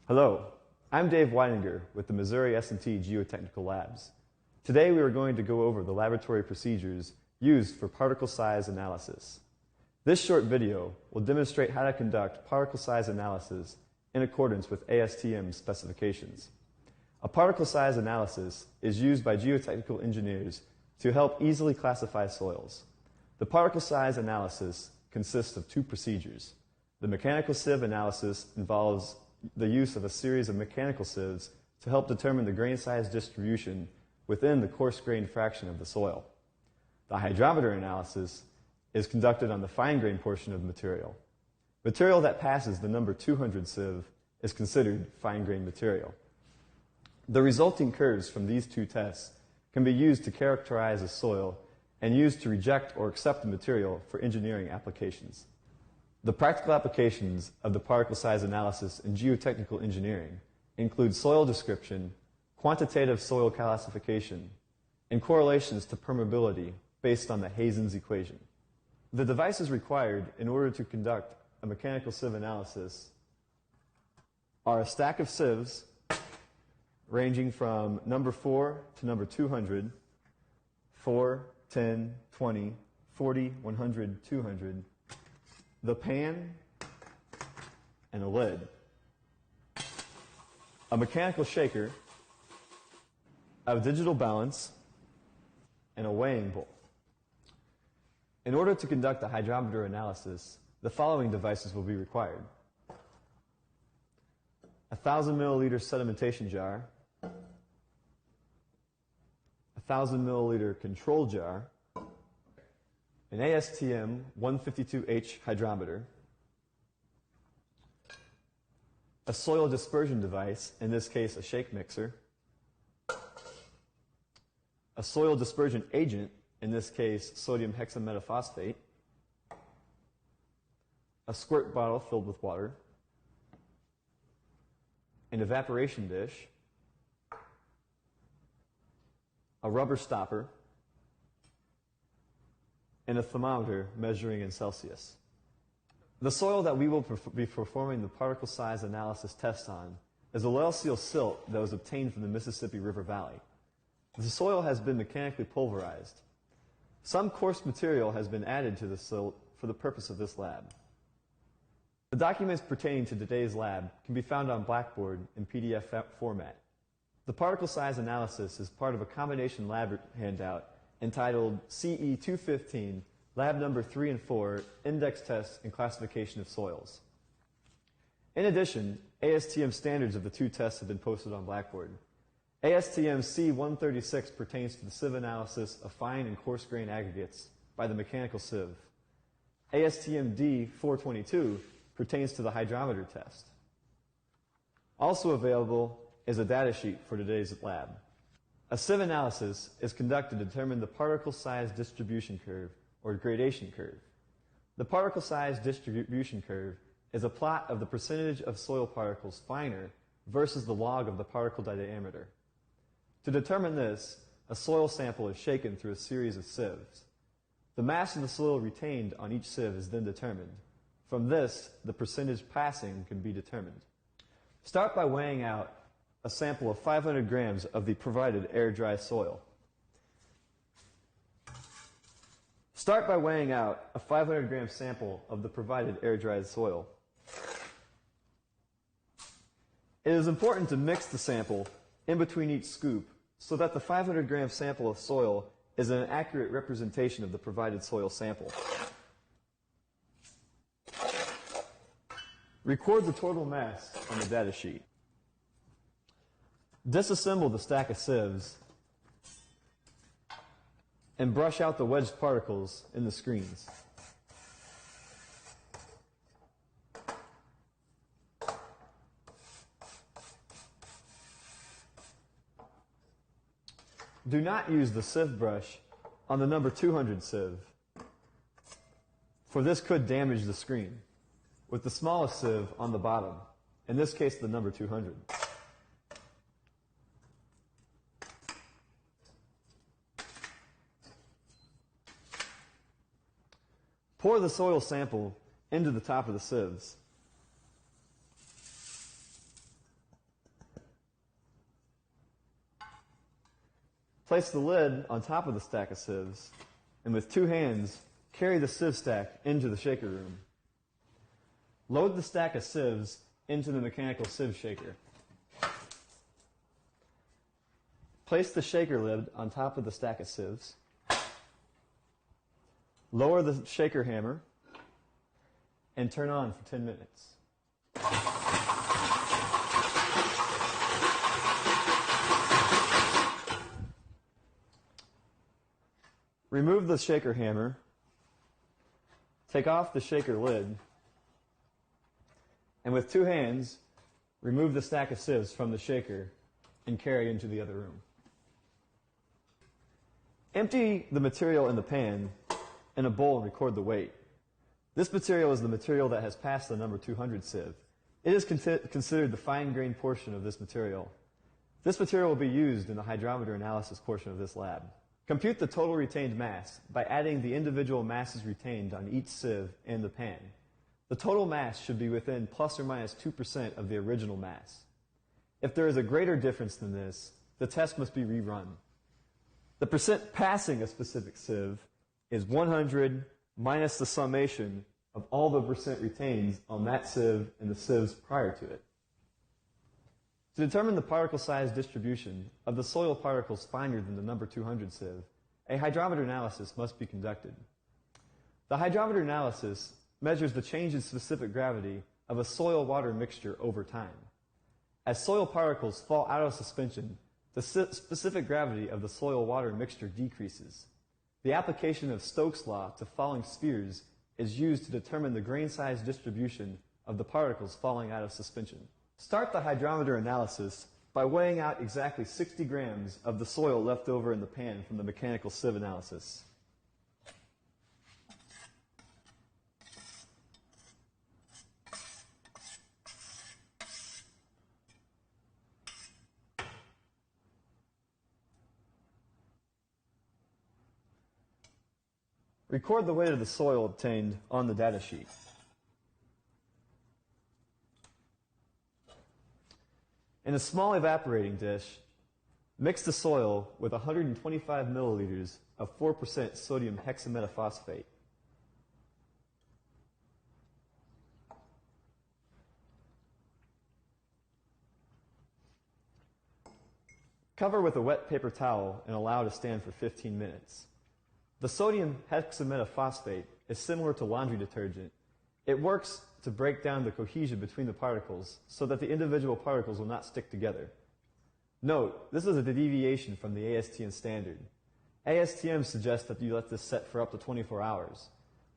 Hello, I'm Dave Weininger with the Missouri S&T Geotechnical Labs. Today we are going to go over the laboratory procedures used for particle size analysis. This short video will demonstrate how to conduct particle size analysis in accordance with ASTM specifications. A particle size analysis is used by geotechnical engineers to help easily classify soils. The particle size analysis consists of two procedures. The mechanical sieve analysis involves the use of a series of mechanical sieves to help determine the grain size distribution within the coarse grained fraction of the soil. The hydrometer analysis is conducted on the fine grained portion of the material. Material that passes the number 200 sieve is considered fine grained material. The resulting curves from these two tests can be used to characterize a soil and used to reject or accept the material for engineering applications. The practical applications of the particle size analysis in geotechnical engineering include soil description, quantitative soil classification, and correlations to permeability based on the Hazen's equation. The devices required in order to conduct a mechanical sieve analysis are a stack of sieves ranging from number 4 to number 200, 4, 10, 20, 40, 100, 200, the pan, and a lid, a mechanical shaker, a digital balance, and a weighing bowl. In order to conduct the hydrometer analysis, the following devices will be required: a 1,000 milliliter sedimentation jar, a 1,000 milliliter control jar, an ASTM 152H hydrometer, a soil dispersion device, in this case a shake mixer, a soil dispersion agent, in this case sodium hexametaphosphate, a squirt bottle filled with water, an evaporation dish, a rubber stopper, and a thermometer measuring in Celsius. The soil that we will be performing the particle size analysis test on is a well seal silt that was obtained from the Mississippi River Valley. The soil has been mechanically pulverized. Some coarse material has been added to the silt for the purpose of this lab. The documents pertaining to today's lab can be found on Blackboard in PDF format. The particle size analysis is part of a combination lab handout entitled CE 215, Lab Number 3 and 4, Index Tests and Classification of Soils. In addition, ASTM standards of the two tests have been posted on Blackboard. ASTM C136 pertains to the sieve analysis of fine and coarse grain aggregates by the mechanical sieve. ASTM D422 pertains to the hydrometer test. Also available is a data sheet for today's lab. A sieve analysis is conducted to determine the particle size distribution curve, or gradation curve. The particle size distribution curve is a plot of the percentage of soil particles finer versus the log of the particle diameter. To determine this, a soil sample is shaken through a series of sieves. The mass of the soil retained on each sieve is then determined. From this, the percentage passing can be determined. Start by weighing out a sample of 500 grams of the provided air-dry soil. Start by weighing out a 500 gram sample of the provided air-dried soil. It is important to mix the sample in between each scoop so that the 500 gram sample of soil is an accurate representation of the provided soil sample. Record the total mass on the data sheet. Disassemble the stack of sieves and brush out the wedged particles in the screens. Do not use the sieve brush on the number 200 sieve, for this could damage the screen, with the smallest sieve on the bottom, in this case the number 200. Pour the soil sample into the top of the sieves. Place the lid on top of the stack of sieves, and with 2 hands, carry the sieve stack into the shaker room. Load the stack of sieves into the mechanical sieve shaker. Place the shaker lid on top of the stack of sieves. Lower the shaker hammer and turn on for 10 minutes. Remove the shaker hammer, take off the shaker lid, and with 2 hands, remove the stack of sieves from the shaker and carry into the other room. Empty the material in the pan in a bowl and record the weight. This material is the material that has passed the number 200 sieve. It is considered the fine-grained portion of this material. This material will be used in the hydrometer analysis portion of this lab. Compute the total retained mass by adding the individual masses retained on each sieve and the pan. The total mass should be within plus or minus 2% of the original mass. If there is a greater difference than this, the test must be rerun. The percent passing a specific sieve is 100 minus the summation of all the percent retained on that sieve and the sieves prior to it. To determine the particle size distribution of the soil particles finer than the number 200 sieve, a hydrometer analysis must be conducted. The hydrometer analysis measures the change in specific gravity of a soil-water mixture over time. As soil particles fall out of suspension, the specific gravity of the soil-water mixture decreases. The application of Stokes' law to falling spheres is used to determine the grain size distribution of the particles falling out of suspension. Start the hydrometer analysis by weighing out exactly 60 grams of the soil left over in the pan from the mechanical sieve analysis. Record the weight of the soil obtained on the data sheet. In a small evaporating dish, mix the soil with 125 milliliters of 4% sodium hexametaphosphate. Cover with a wet paper towel and allow to stand for 15 minutes. The sodium hexametaphosphate is similar to laundry detergent. It works to break down the cohesion between the particles so that the individual particles will not stick together. Note, this is a deviation from the ASTM standard. ASTM suggests that you let this set for up to 24 hours.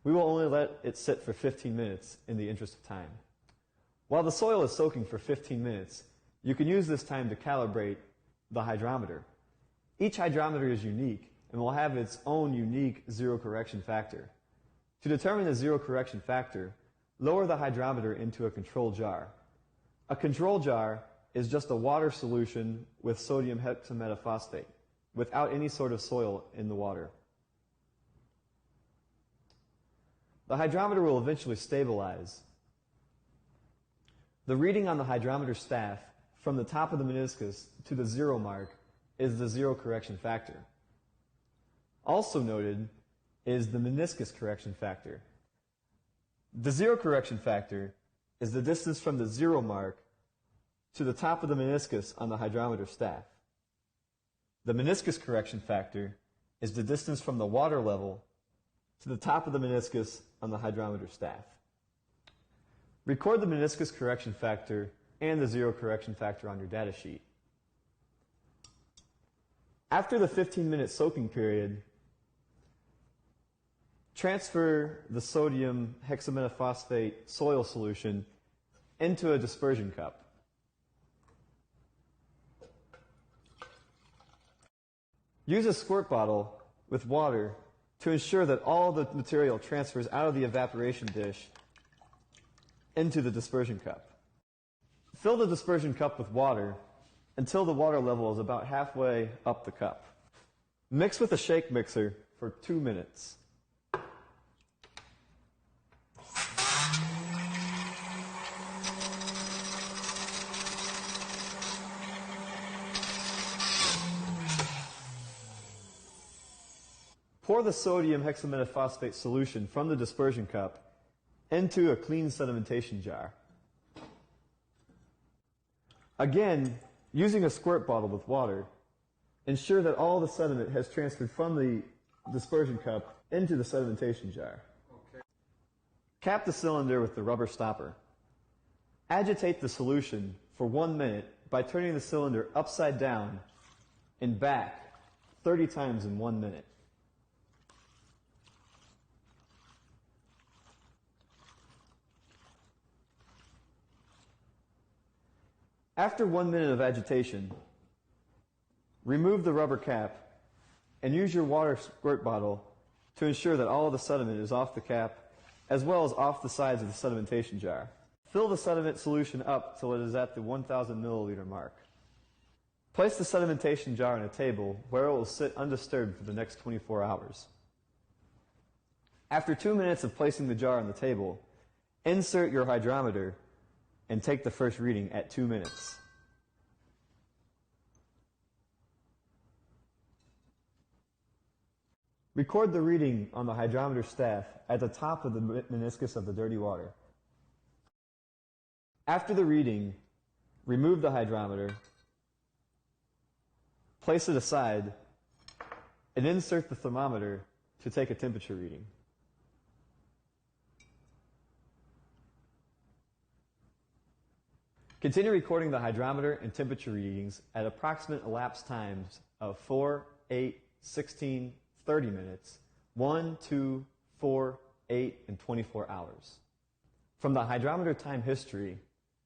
We will only let it sit for 15 minutes in the interest of time. While the soil is soaking for 15 minutes, you can use this time to calibrate the hydrometer. Each hydrometer is unique and will have its own unique zero correction factor. To determine the zero correction factor, lower the hydrometer into a control jar. A control jar is just a water solution with sodium hexametaphosphate, without any sort of soil in the water. The hydrometer will eventually stabilize. The reading on the hydrometer staff from the top of the meniscus to the 0 mark is the zero correction factor. Also noted is the meniscus correction factor. The zero correction factor is the distance from the 0 mark to the top of the meniscus on the hydrometer staff. The meniscus correction factor is the distance from the water level to the top of the meniscus on the hydrometer staff. Record the meniscus correction factor and the zero correction factor on your data sheet. After the 15-minute soaking period, transfer the sodium hexametaphosphate soil solution into a dispersion cup. Use a squirt bottle with water to ensure that all the material transfers out of the evaporation dish into the dispersion cup. Fill the dispersion cup with water until the water level is about halfway up the cup. Mix with a shake mixer for 2 minutes. Pour the sodium hexametaphosphate solution from the dispersion cup into a clean sedimentation jar. Again, using a squirt bottle with water, ensure that all the sediment has transferred from the dispersion cup into the sedimentation jar. Okay. Cap the cylinder with the rubber stopper. Agitate the solution for 1 minute by turning the cylinder upside down and back 30 times in 1 minute. After 1 minute of agitation, remove the rubber cap and use your water squirt bottle to ensure that all of the sediment is off the cap as well as off the sides of the sedimentation jar. Fill the sediment solution up till it is at the 1,000 milliliter mark. Place the sedimentation jar on a table where it will sit undisturbed for the next 24 hours. After 2 minutes of placing the jar on the table, insert your hydrometer and take the first reading at 2 minutes. Record the reading on the hydrometer staff at the top of the meniscus of the dirty water. After the reading, remove the hydrometer, place it aside, and insert the thermometer to take a temperature reading. Continue recording the hydrometer and temperature readings at approximate elapsed times of 4, 8, 16, 30 minutes, 1, 2, 4, 8, and 24 hours. From the hydrometer time history,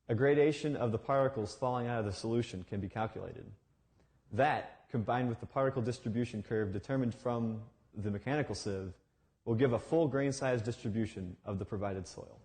a gradation of the particles falling out of the solution can be calculated. That, combined with the particle distribution curve determined from the mechanical sieve, will give a full grain size distribution of the provided soil.